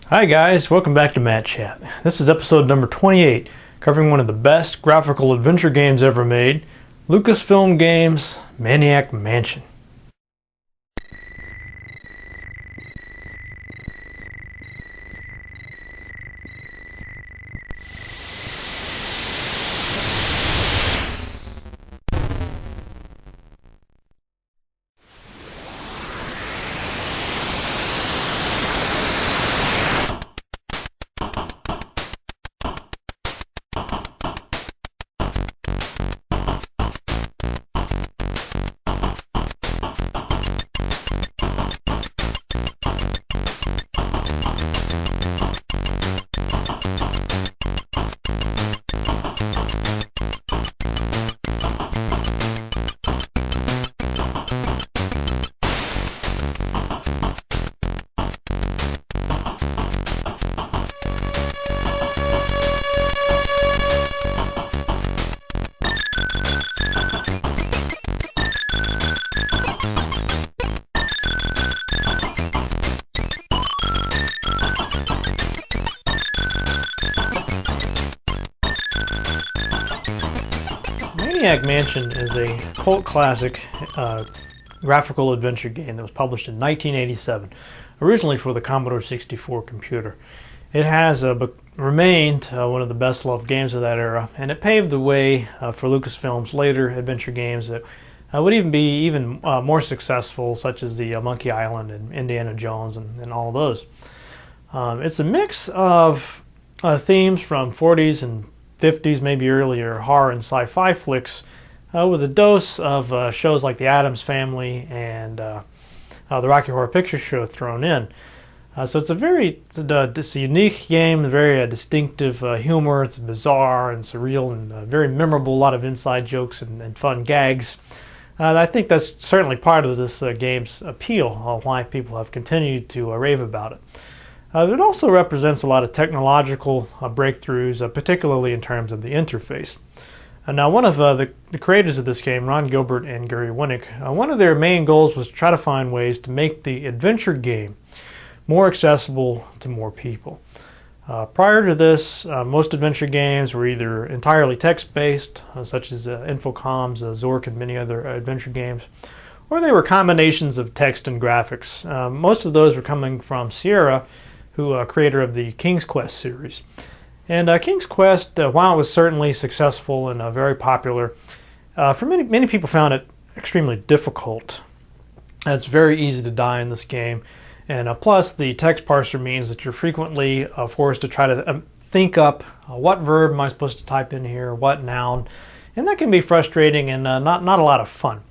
Hi guys, welcome back to Matt Chat. This is episode number 28, covering one of the best graphical adventure games ever made, Lucasfilm Games' Maniac Mansion. Maniac Mansion is a cult classic graphical adventure game that was published in 1987, originally for the Commodore 64 computer. It has remained one of the best loved games of that era, and it paved the way for Lucasfilm's later adventure games that would even be more successful, such as the Monkey Island and Indiana Jones and all of those. It's a mix of themes from 40s and 50s, maybe earlier, horror and sci-fi flicks, with a dose of shows like The Addams Family and the Rocky Horror Picture Show thrown in. So it's a unique game, very distinctive humor. It's bizarre and surreal and very memorable, a lot of inside jokes and fun gags. I think that's certainly part of this game's appeal, why people have continued to rave about it. It also represents a lot of technological breakthroughs, particularly in terms of the interface. Now, one of the creators of this game, Ron Gilbert and Gary Winnick, one of their main goals was to try to find ways to make the adventure game more accessible to more people. Prior to this, most adventure games were either entirely text-based, such as Infocom's Zork and many other adventure games, or they were combinations of text and graphics. Most of those were coming from Sierra, who creator of the King's Quest series. And King's Quest, while it was certainly successful and very popular, for many people found it extremely difficult. It's very easy to die in this game, and plus the text parser means that you're frequently forced to try to think up what verb am I supposed to type in here, what noun, and that can be frustrating and not a lot of fun.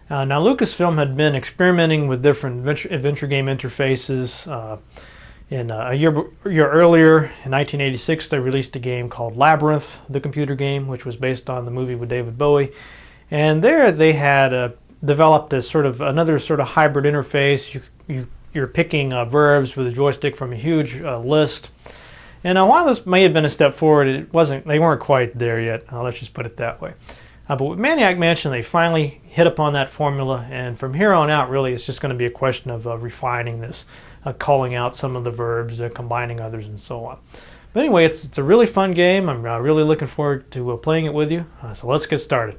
Now Lucasfilm had been experimenting with different adventure game interfaces. A year earlier, in 1986, they released a game called Labyrinth, the computer game, which was based on the movie with David Bowie. And there they had developed another sort of hybrid interface. You're picking verbs with a joystick from a huge list. And while this may have been a step forward, they weren't quite there yet. Let's just put it that way. But with Maniac Mansion, they finally hit upon that formula, and from here on out, really, it's just going to be a question of refining this, calling out some of the verbs, combining others, and so on. But anyway, it's a really fun game. I'm really looking forward to playing it with you. So let's get started.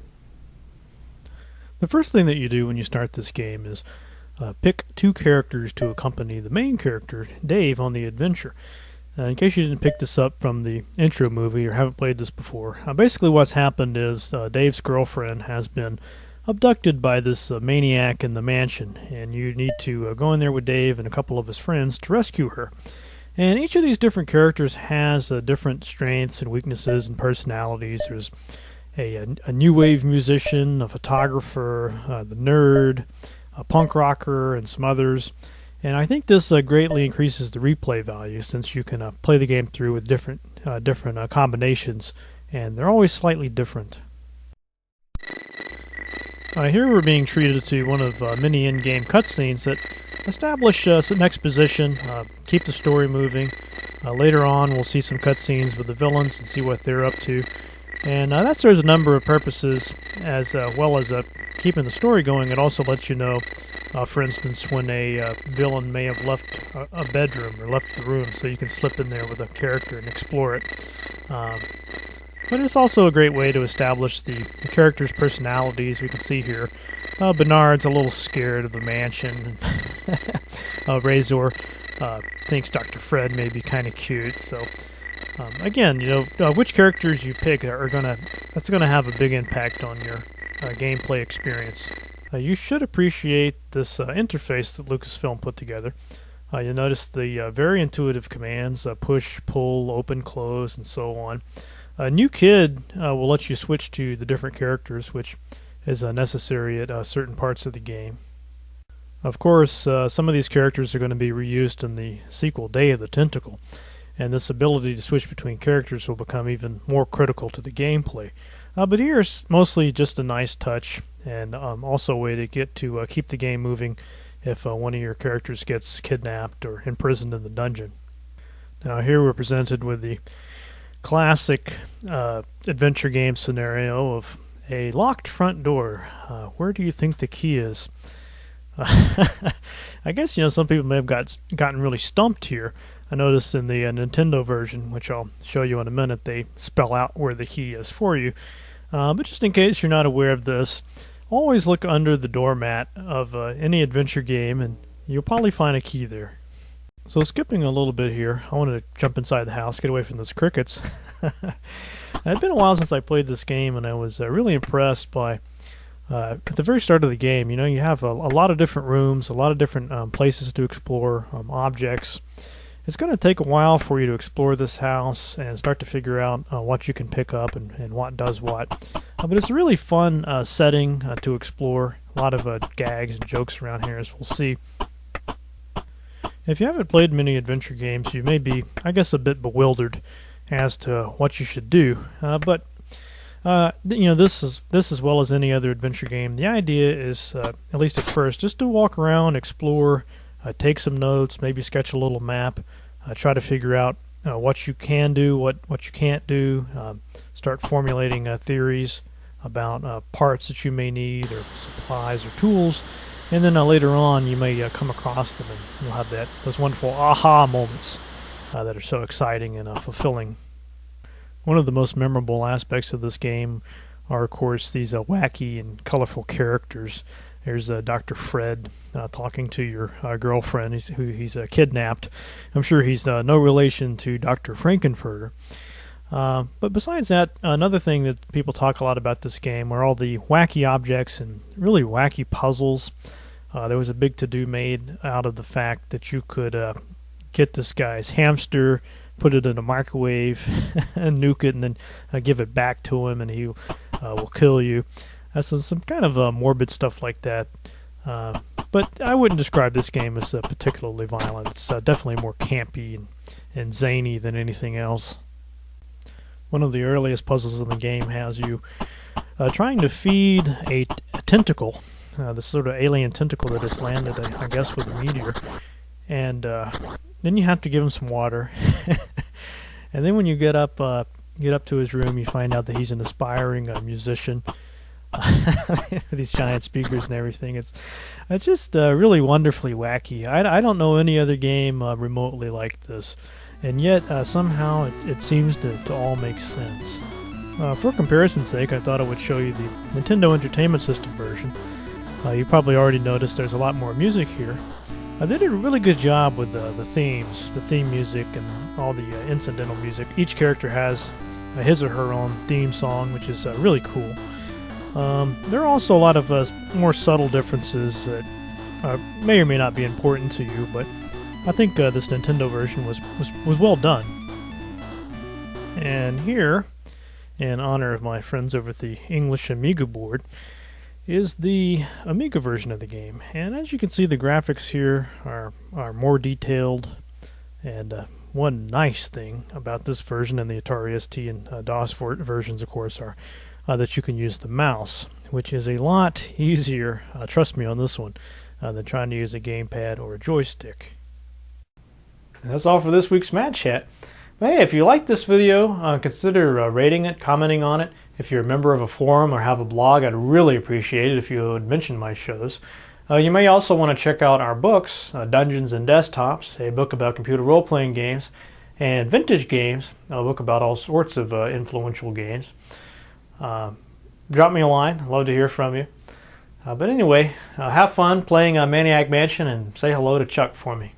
The first thing that you do when you start this game is pick two characters to accompany the main character, Dave, on the adventure. In case you didn't pick this up from the intro movie or haven't played this before, basically what's happened is Dave's girlfriend has been abducted by this maniac in the mansion, and you need to go in there with Dave and a couple of his friends to rescue her. And each of these different characters has different strengths and weaknesses and personalities. There's a new wave musician, a photographer, the nerd, a punk rocker, and some others. And I think this greatly increases the replay value since you can play the game through with different combinations, and they're always slightly different. Here we're being treated to one of many in-game cutscenes that establish some exposition, keep the story moving. Later on we'll see some cutscenes with the villains and see what they're up to. And that serves a number of purposes, as well as keeping the story going. It also lets you know, for instance, when a villain may have left a bedroom or left the room, so you can slip in there with a character and explore it. But it's also a great way to establish the characters' personalities. We can see here, Bernard's a little scared of the mansion. Razor thinks Dr. Fred may be kind of cute. So again, which characters you pick that's gonna have a big impact on your gameplay experience. You should appreciate this interface that Lucasfilm put together. You'll notice the very intuitive commands: push, pull, open, close, and so on. A new kid will let you switch to the different characters, which is necessary at certain parts of the game. Of course, some of these characters are going to be reused in the sequel, Day of the Tentacle, and this ability to switch between characters will become even more critical to the gameplay. But here's mostly just a nice touch, and also a way to get to keep the game moving if one of your characters gets kidnapped or imprisoned in the dungeon. Now here we're presented with the classic adventure game scenario of a locked front door. Where do you think the key is? I guess some people may have gotten really stumped here. I noticed in the Nintendo version, which I'll show you in a minute, they spell out where the key is for you. But just in case you're not aware of this, always look under the doormat of any adventure game, and you'll probably find a key there. So skipping a little bit here, I wanted to jump inside the house, get away from those crickets. It's been a while since I played this game, and I was really impressed by, at the very start of the game, you have a lot of different rooms, a lot of different places to explore, objects. It's going to take a while for you to explore this house and start to figure out what you can pick up and what does what. But it's a really fun setting to explore. A lot of gags and jokes around here, as we'll see. If you haven't played many adventure games, you may be, I guess, a bit bewildered as to what you should do. But this as well as any other adventure game, the idea is, at least at first, just to walk around, explore, take some notes, maybe sketch a little map, try to figure out what you can do, what you can't do, start formulating theories about parts that you may need, or supplies or tools. And then later on, you may come across them, and you'll have those wonderful aha moments that are so exciting and fulfilling. One of the most memorable aspects of this game are, of course, these wacky and colorful characters. There's Dr. Fred talking to your girlfriend, who he's kidnapped. I'm sure he's no relation to Dr. Frankenfurter. But besides that, another thing that people talk a lot about this game are all the wacky objects and really wacky puzzles. There was a big to-do made out of the fact that you could get this guy's hamster, put it in a microwave, and nuke it, and then give it back to him, and he will kill you. So some kind of morbid stuff like that. But I wouldn't describe this game as particularly violent. It's definitely more campy and zany than anything else. One of the earliest puzzles in the game has you trying to feed a tentacle, this sort of alien tentacle that has landed, I guess, with a meteor. And then you have to give him some water. And then when you get up to his room, you find out that he's an aspiring musician. These giant speakers and everything. It's just really wonderfully wacky. I don't know any other game remotely like this. And yet, somehow, it seems to all make sense. For comparison's sake, I thought I would show you the Nintendo Entertainment System version. You probably already noticed there's a lot more music here. They did a really good job with the themes, the theme music, and all the incidental music. Each character has his or her own theme song, which is really cool. There are also a lot of more subtle differences that may or may not be important to you, but I think this Nintendo version was well done. And here, in honor of my friends over at the English Amiga board, is the Amiga version of the game. And as you can see, the graphics here are more detailed. And one nice thing about this version and the Atari ST and DOS versions, of course, are that you can use the mouse, which is a lot easier, trust me on this one, than trying to use a gamepad or a joystick. And that's all for this week's Mad Chat. But hey, if you like this video, consider rating it, commenting on it. If you're a member of a forum or have a blog, I'd really appreciate it if you would mention my shows. You may also want to check out our books, Dungeons and Desktops, a book about computer role-playing games, and Vintage Games, a book about all sorts of influential games. Drop me a line. I'd love to hear from you. But anyway, have fun playing Maniac Mansion and say hello to Chuck for me.